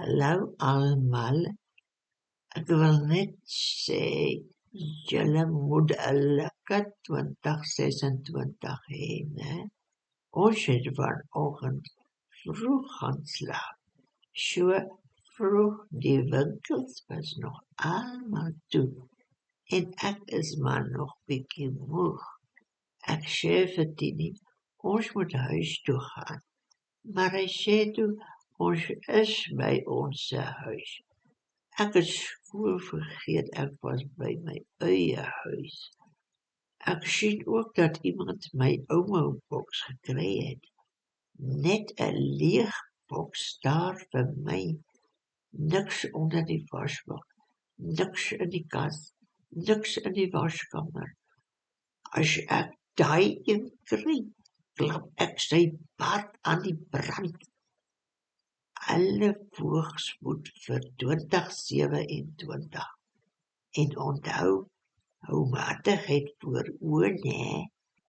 Hallo almal, ek wil net sê, julle moet 'n lekker 2026 hê, né? Ons het vanoggend vroeg gaan slaap, so vroeg die winkels was nog almal toe, en ek is maar nog bietjie moeg. Ek sê vir Tini, ons moet huis toe gaan, maar hy sê toe, ons is by ons huis. Ek het skool vergeet, ek was by my eie huis. Ek sien ook dat iemand my ouma boks gekry het. Net 'n leeg boks daar vir my. Niks onder die wasbak, niks in die kas, niks in die waskamer. As ek daai een kry, klap ek sy pad aan die brand. Alle voorspoed vir 2027. En onthou, hou matigheid voor oë, né?